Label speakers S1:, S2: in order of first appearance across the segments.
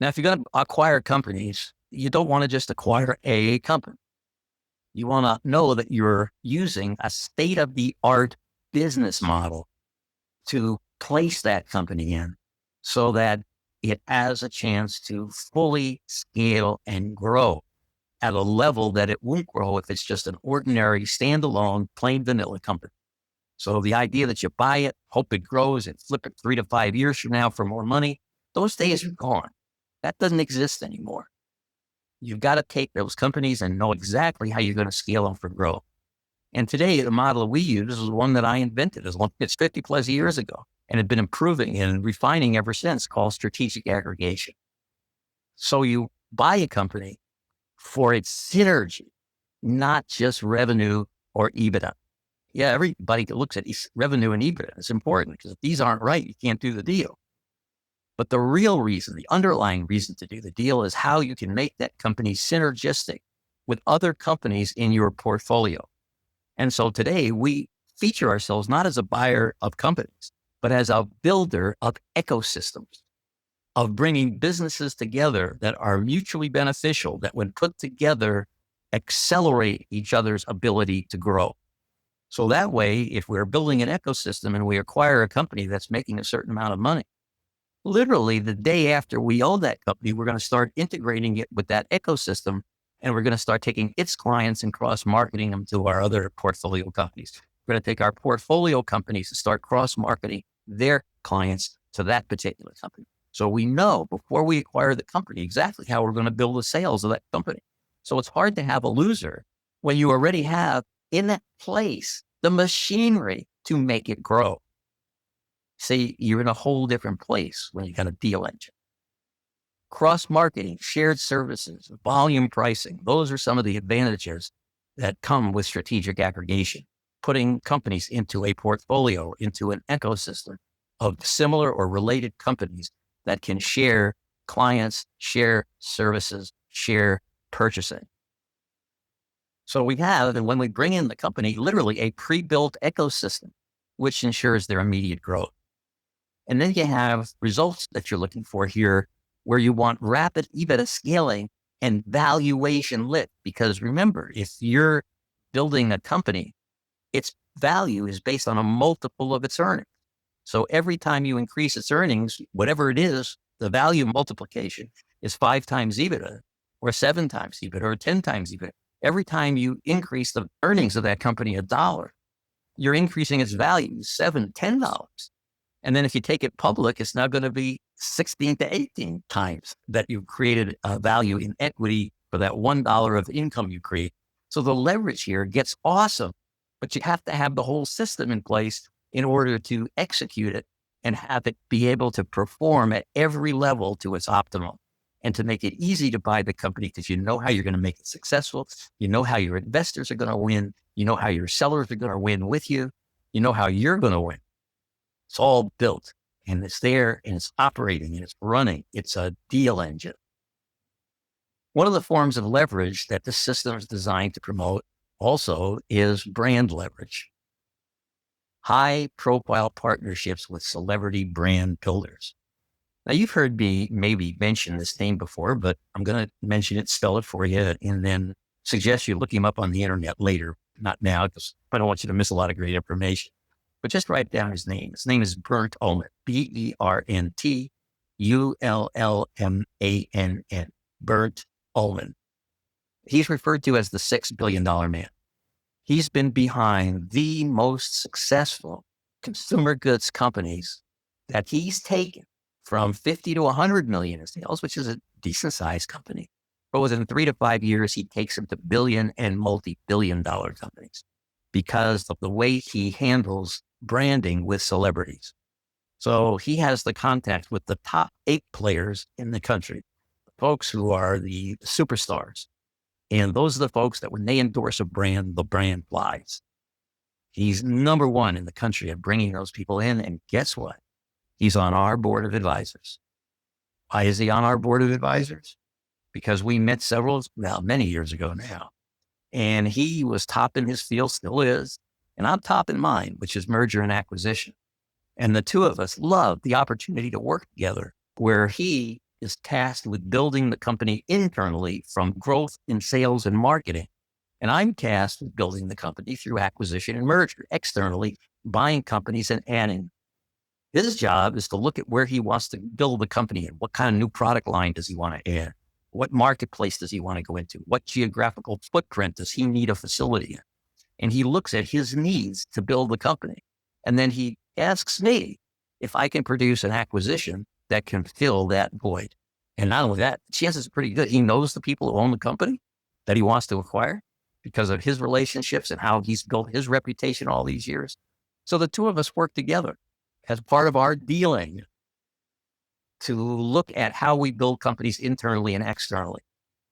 S1: Now, if you're going to acquire companies, you don't want to just acquire a company. You want to know that you're using a state of the art business model to place that company in so that it has a chance to fully scale and grow at a level that it won't grow if it's just an ordinary standalone plain vanilla company. So the idea that you buy it, hope it grows and flip it 3 to 5 years from now for more money, those days are gone. That doesn't exist anymore. You've got to take those companies and know exactly how you're going to scale them for growth. And today, the model we use is one that I invented. It's 50 plus years ago and had been improving and refining ever since, called strategic aggregation. So you buy a company for its synergy, not just revenue or EBITDA. Yeah, everybody looks at revenue and EBITDA. It's important because if these aren't right, you can't do the deal. But the real reason, the underlying reason to do the deal is how you can make that company synergistic with other companies in your portfolio. And so today we feature ourselves not as a buyer of companies, but as a builder of ecosystems, of bringing businesses together that are mutually beneficial, that when put together, accelerate each other's ability to grow. So that way, if we're building an ecosystem and we acquire a company that's making a certain amount of money, literally the day after we own that company, we're going to start integrating it with that ecosystem. And we're going to start taking its clients and cross-marketing them to our other portfolio companies. We're going to take our portfolio companies and start cross-marketing their clients to that particular company. So we know before we acquire the company exactly how we're going to build the sales of that company. So it's hard to have a loser when you already have in that place the machinery to make it grow. See, you're in a whole different place when you got a deal engine. Cross-marketing, shared services, volume pricing, those are some of the advantages that come with strategic aggregation, putting companies into a portfolio, into an ecosystem of similar or related companies that can share clients, share services, share purchasing. So we have, and when we bring in the company, literally a pre-built ecosystem, which ensures their immediate growth. And then you have results that you're looking for here where you want rapid EBITDA scaling and valuation lift. Because remember, if you're building a company, its value is based on a multiple of its earnings. So every time you increase its earnings, whatever it is, the value multiplication is 5 times EBITDA or 7 times EBITDA or 10 times EBITDA. Every time you increase the earnings of that company $1, you're increasing its value $7, $10. And then if you take it public, it's now going to be 16 to 18 times that you've created a value in equity for that $1 of income you create. So the leverage here gets awesome, but you have to have the whole system in place in order to execute it and have it be able to perform at every level to its optimal and to make it easy to buy the company because you know how you're going to make it successful. You know how your investors are going to win. You know how your sellers are going to win with you. You know how you're going to win. It's all built and it's there and it's operating and it's running. It's a deal engine. One of the forms of leverage that this system is designed to promote also is brand leverage. High profile partnerships with celebrity brand builders. Now you've heard me maybe mention this name before, but I'm going to mention it, spell it for you, and then suggest you look him up on the internet later. Not now, because I don't want you to miss a lot of great information. But just write down his name. His name is Bernd Ullman, BERNTULLMANN, Bernd Ullman. He's referred to as the $6 billion man. He's been behind the most successful consumer goods companies that he's taken from 50 to 100 million in sales, which is a decent sized company. But within 3 to 5 years, he takes them to billion and multi-billion dollar companies because of the way he handles branding with celebrities. So he has the contact with the top 8 players in the country, the folks who are the superstars. And those are the folks that when they endorse a brand, the brand flies. He's number one in the country at bringing those people in. And guess what? He's on our board of advisors. Why is he on our board of advisors? Because we met many years ago now. And he was top in his field, still is. And I'm top in mine, which is merger and acquisition. And the two of us love the opportunity to work together where he is tasked with building the company internally from growth in sales and marketing. And I'm tasked with building the company through acquisition and merger, externally, buying companies and adding. His job is to look at where he wants to build the company and what kind of new product line does he want to add? What marketplace does he want to go into? What geographical footprint does he need a facility in? And he looks at his needs to build the company. And then he asks me if I can produce an acquisition that can fill that void. And not only that, the chances are pretty good. He knows the people who own the company that he wants to acquire because of his relationships and how he's built his reputation all these years. So the two of us work together as part of our dealing to look at how we build companies internally and externally.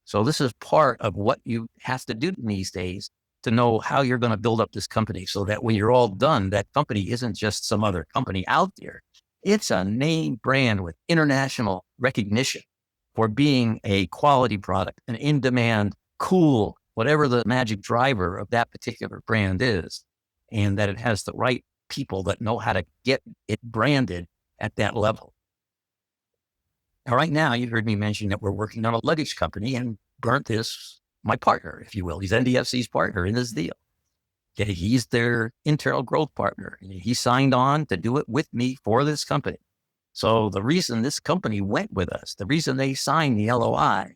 S1: So this is part of what you have to do these days to know how you're going to build up this company so that when you're all done, that company isn't just some other company out there. It's a name brand with international recognition for being a quality product, an in-demand, cool, whatever the magic driver of that particular brand is, and that it has the right people that know how to get it branded at that level. Now, right now, you heard me mention that we're working on a luggage company, and Bernd is my partner, if you will. He's NDFC's partner in this deal. Okay, he's their internal growth partner. He signed on to do it with me for this company. So the reason this company went with us, the reason they signed the LOI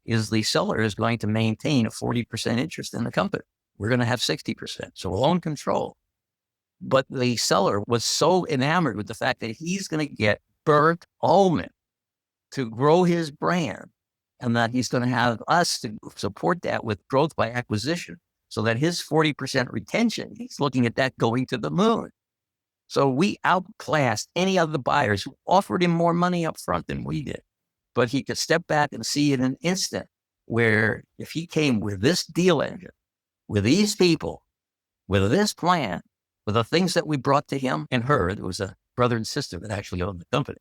S1: is the seller is going to maintain a 40% interest in the company. We're going to have 60%. So we'll own control. But the seller was so enamored with the fact that he's going to get Bernd Ullman to grow his brand and that he's going to have us to support that with growth by acquisition so that his 40% retention, he's looking at that going to the moon. So we outclassed any other buyers who offered him more money up front than we did. But he could step back and see in an instant where if he came with this deal engine, with these people, with this plan, with the things that we brought to him and her, there was a brother and sister that actually owned the company,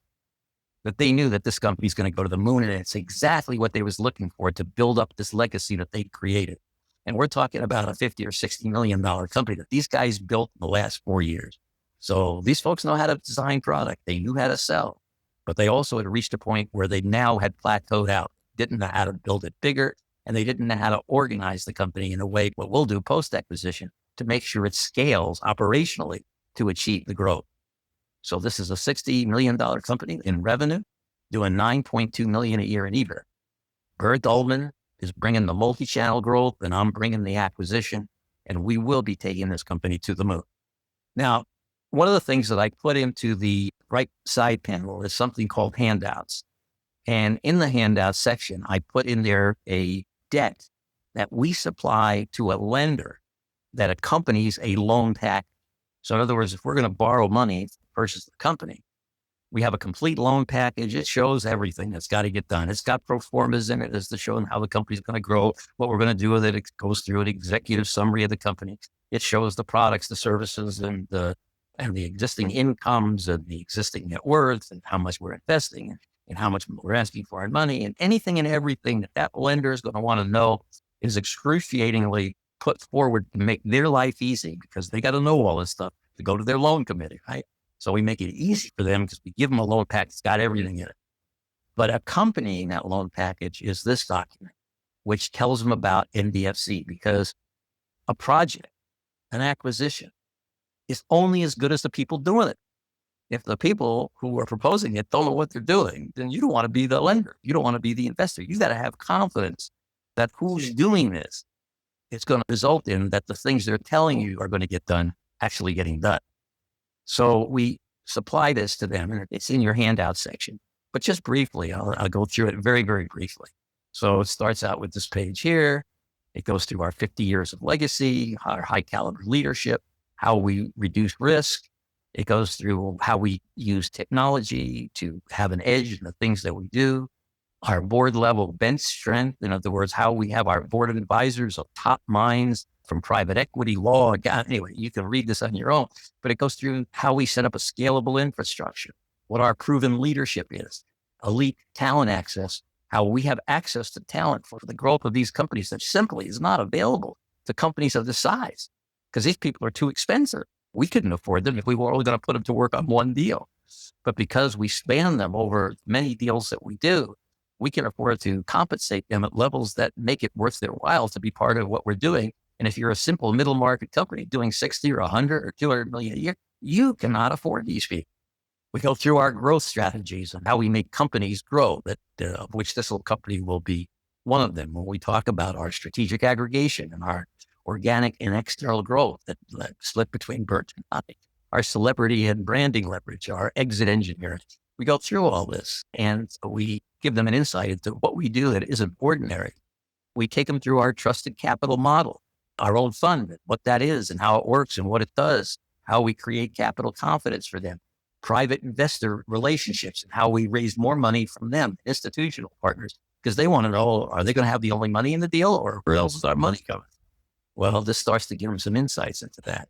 S1: that they knew that this company's going to go to the moon, and it's exactly what they was looking for to build up this legacy that they created. And we're talking about a $50 or $60 million company that these guys built in the last 4 years. So these folks know how to design product. They knew how to sell, but they also had reached a point where they now had plateaued out, didn't know how to build it bigger, and they didn't know how to organize the company in a way, what we'll do post-acquisition, to make sure it scales operationally to achieve the growth. So this is a $60 million company in revenue, doing $9.2 million a year in EBIT. Bernd Ullman is bringing the multi-channel growth, and I'm bringing the acquisition, and we will be taking this company to the moon. Now, one of the things that I put into the right side panel is something called handouts. And in the handout section, I put in there a debt that we supply to a lender that accompanies a loan package. So in other words, if we're going to borrow money to purchase the company, we have a complete loan package. It shows everything that's got to get done. It's got pro formas in it as to show how the company's going to grow, what we're going to do with it. It goes through an executive summary of the company. It shows the products, the services, and the existing incomes and the existing net worth and how much we're investing and how much we're asking for our money, and anything and everything that lender is going to want to know is excruciatingly put forward to make their life easy, because they got to know all this stuff to go to their loan committee, right? So we make it easy for them because we give them a loan package that's got everything in it. But accompanying that loan package is this document, which tells them about NDFC, because a project, an acquisition, is only as good as the people doing it. If the people who are proposing it don't know what they're doing, then you don't want to be the lender. You don't want to be the investor. You got to have confidence that who's doing this, it's going to result in that the things they're telling you are going to get done, actually getting done. So we supply this to them, and it's in your handout section. But just briefly, I'll go through it very, very briefly. So it starts out with this page here. It goes through our 50 years of legacy, our high caliber leadership, how we reduce risk. It goes through how we use technology to have an edge in the things that we do, our board level bench strength. In other words, how we have our board of advisors of top minds from private equity, law. Anyway, you can read this on your own, but it goes through how we set up a scalable infrastructure, what our proven leadership is, elite talent access, how we have access to talent for the growth of these companies that simply is not available to companies of this size, because these people are too expensive. We couldn't afford them if we were only going to put them to work on one deal. But because we span them over many deals that we do, we can afford to compensate them at levels that make it worth their while to be part of what we're doing. And if you're a simple middle market company doing 60 or 100 or 200 million a year, you cannot afford these people. We go through our growth strategies and how we make companies grow, of which this little company will be one of them. When we talk about our strategic aggregation and our organic and external growth that split between Birch and Honey, our celebrity and branding leverage, our exit engineering. We go through all this and we give them an insight into what we do that isn't ordinary. We take them through our trusted capital model, our own fund, what that is and how it works and what it does, how we create capital confidence for them, private investor relationships and how we raise more money from them, institutional partners, because they want to know, are they going to have the only money in the deal or where else is our money coming? Well, this starts to give them some insights into that.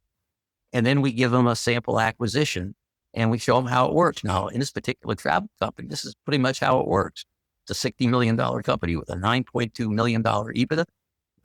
S1: And then we give them a sample acquisition and we show them how it works. Now, in this particular travel company, this is pretty much how it works. It's a $60 million company with a $9.2 million EBITDA,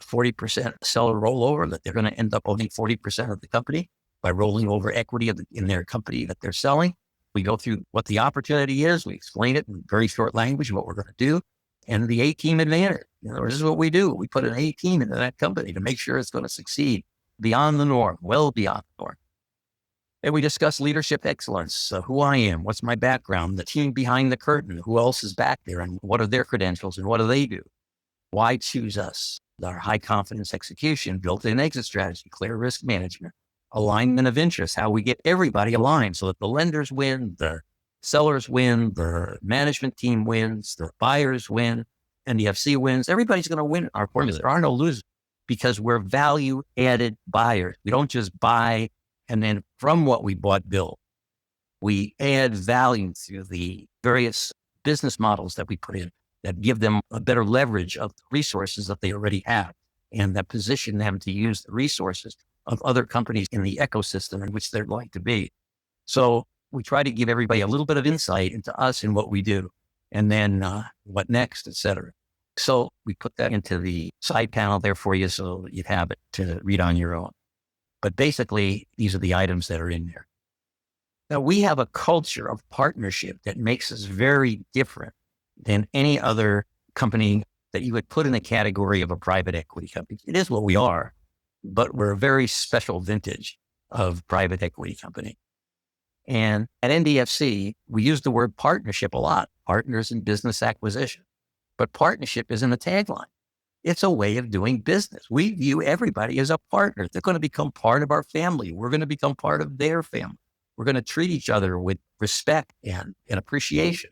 S1: 40% seller rollover that they're going to end up owning 40% of the company by rolling over equity in their company that they're selling. We go through what the opportunity is. We explain it in very short language, what we're going to do. And the A-team advantage. This is what we do. We put an A-team into that company to make sure it's going to succeed beyond the norm, well beyond the norm. And we discuss leadership excellence, who I am, what's my background, the team behind the curtain, who else is back there, and what are their credentials, and what do they do? Why choose us? Our high confidence execution, built-in exit strategy, clear risk management, alignment of interest, how we get everybody aligned so that the lenders win, the sellers win, the management team wins, the buyers win, NDFC wins. Everybody's going to win our formula. There are no losers because we're value-added buyers. We don't just buy and then from what we bought, build. We add value through the various business models that we put in that give them a better leverage of the resources that they already have and that position them to use the resources of other companies in the ecosystem in which they're going to be. So we try to give everybody a little bit of insight into us and what we do, and then what next, et cetera. So we put that into the side panel there for you so that you have it to read on your own. But basically, these are the items that are in there. Now, we have a culture of partnership that makes us very different than any other company that you would put in the category of a private equity company. It is what we are, but we're a very special vintage of private equity company. And at NDFC, we use the word partnership a lot, partners in business acquisition. But partnership isn't a tagline. It's a way of doing business. We view everybody as a partner. They're going to become part of our family. We're going to become part of their family. We're going to treat each other with respect and appreciation.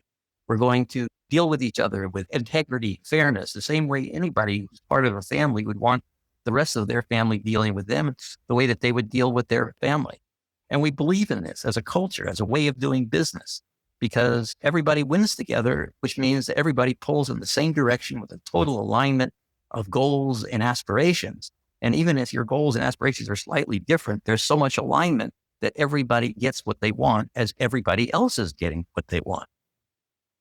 S1: We're going to deal with each other with integrity, fairness, the same way anybody who's part of a family would want the rest of their family dealing with them the way that they would deal with their family. And we believe in this as a culture, as a way of doing business, because everybody wins together, which means that everybody pulls in the same direction with a total alignment of goals and aspirations. And even if your goals and aspirations are slightly different, there's so much alignment that everybody gets what they want as everybody else is getting what they want.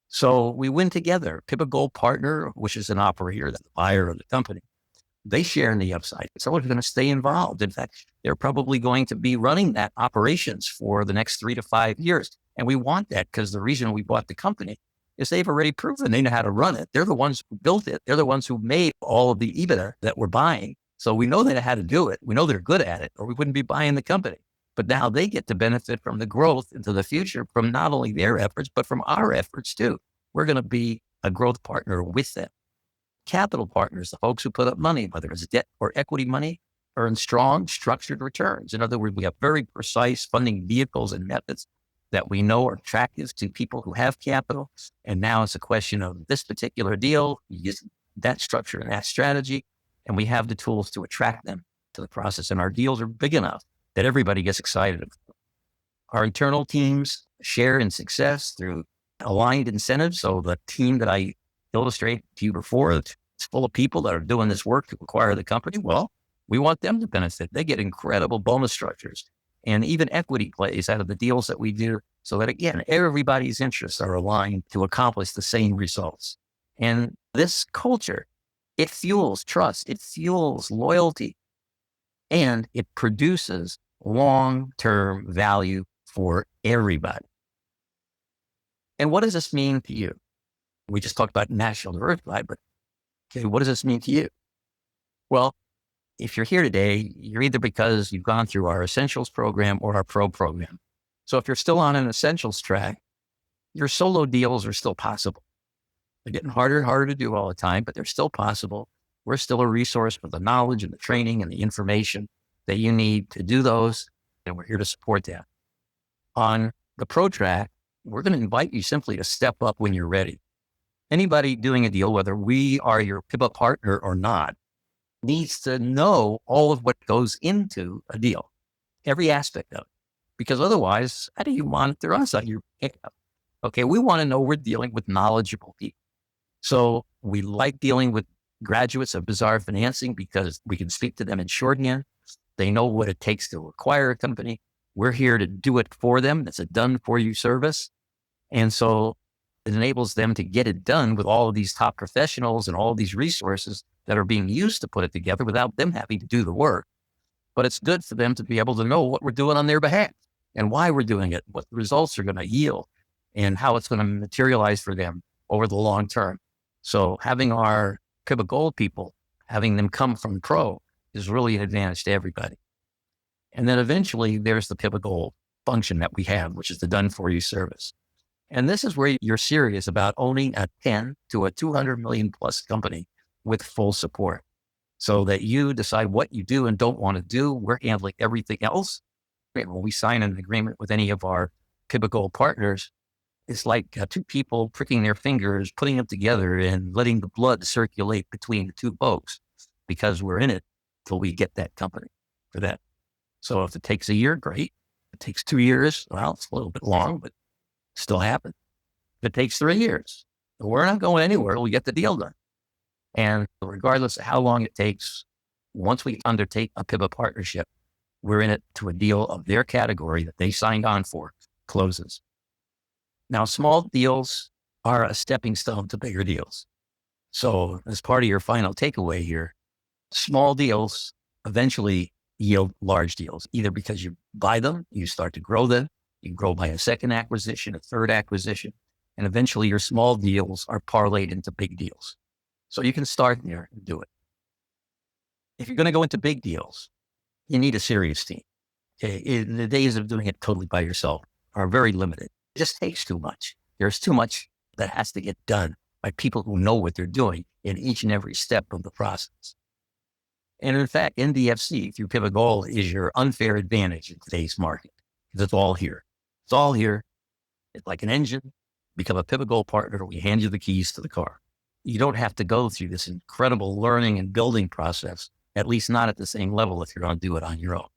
S1: So we win together. Pick a goal partner, which is an operator, the buyer of the company. They share in the upside. Someone's going to stay involved. In fact, they're probably going to be running that operations for the next 3 to 5 years. And we want that because the reason we bought the company is they've already proven they know how to run it. They're the ones who built it. They're the ones who made all of the EBITDA that we're buying. So we know they know how to do it. We know they're good at it, or we wouldn't be buying the company. But now they get to benefit from the growth into the future from not only their efforts, but from our efforts too. We're going to be a growth partner with them. Capital partners, the folks who put up money, whether it's debt or equity money, earn strong structured returns. In other words, we have very precise funding vehicles and methods that we know are attractive to people who have capital. And now it's a question of this particular deal, use that structure and that strategy, and we have the tools to attract them to the process. And our deals are big enough that everybody gets excited. Our internal teams share in success through aligned incentives. So the team that I illustrated to you before, it's full of people that are doing this work to acquire the company. Well, we want them to benefit. They get incredible bonus structures and even equity plays out of the deals that we do so that, again, everybody's interests are aligned to accomplish the same results. And this culture, it fuels trust, it fuels loyalty, and it produces long-term value for everybody. And what does this mean to you? We just talked about national diversified, but okay, what does this mean to you? Well, if you're here today, you're either because you've gone through our Essentials program or our Pro program. So if you're still on an Essentials track, your solo deals are still possible. They're getting harder and harder to do all the time, but they're still possible. We're still a resource for the knowledge and the training and the information that you need to do those, and we're here to support that. On the Pro track, we're going to invite you simply to step up when you're ready. Anybody doing a deal, whether we are your pivot partner or not, needs to know all of what goes into a deal, every aspect of it. Because otherwise, how do you monitor us on your pickup? Okay, we want to know we're dealing with knowledgeable people. So we like dealing with graduates of Bazaar Financing because we can speak to them in shorthand. They know what it takes to acquire a company. We're here to do it for them. It's a done-for-you service. And so it enables them to get it done with all of these top professionals and all of these resources that are being used to put it together without them having to do the work. But it's good for them to be able to know what we're doing on their behalf and why we're doing it, what the results are going to yield, and how it's going to materialize for them over the long term. So having our Pivot Gold people, having them come from Pro is really an advantage to everybody. And then eventually there's the Pivot Gold function that we have, which is the done-for-you service. And this is where you're serious about owning a 10 to a 200 million plus company with full support so that you decide what you do and don't want to do. We're handling everything else. When we sign an agreement with any of our Pivot Gold partners, it's like two people pricking their fingers, putting them together and letting the blood circulate between the two folks because we're in it till we get that company for that. So if it takes a year, great. If it takes 2 years, well, it's a little bit long, but still happen. If it takes 3 years, we're not going anywhere. We get the deal done. And regardless of how long it takes, once we undertake a pivot partnership, we're in it to a deal of their category that they signed on for closes. Now, small deals are a stepping stone to bigger deals. So as part of your final takeaway here, small deals eventually yield large deals, either because you buy them, you start to grow them, you grow by a second acquisition, a third acquisition, and eventually your small deals are parlayed into big deals. So you can start there and do it. If you're going to go into big deals, you need a serious team. Okay? The days of doing it totally by yourself are very limited. It just takes too much. There's too much that has to get done by people who know what they're doing in each and every step of the process. And in fact, NDFC through Pivot Gold is your unfair advantage in today's market because it's all here. It's all here. It's like an engine. Become a Pivot Gold partner. We hand you the keys to the car. You don't have to go through this incredible learning and building process, at least not at the same level if you're going to do it on your own.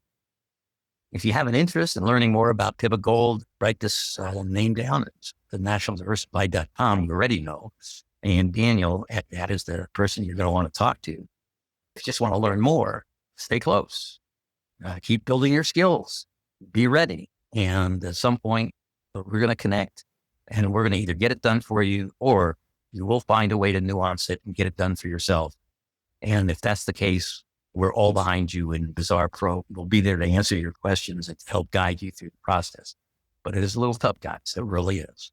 S1: If you have an interest in learning more about Pivot Gold, write this name down. It's the nationaldiversified.com. You already know. And Daniel, that is the person you're going to want to talk to. If you just want to learn more, stay close. Keep building your skills. Be ready. And at some point, we're going to connect and we're going to either get it done for you or you will find a way to nuance it and get it done for yourself. And if that's the case, we're all behind you in Bazaar Pro. We'll be there to answer your questions and help guide you through the process. But it is a little tough, guys. It really is.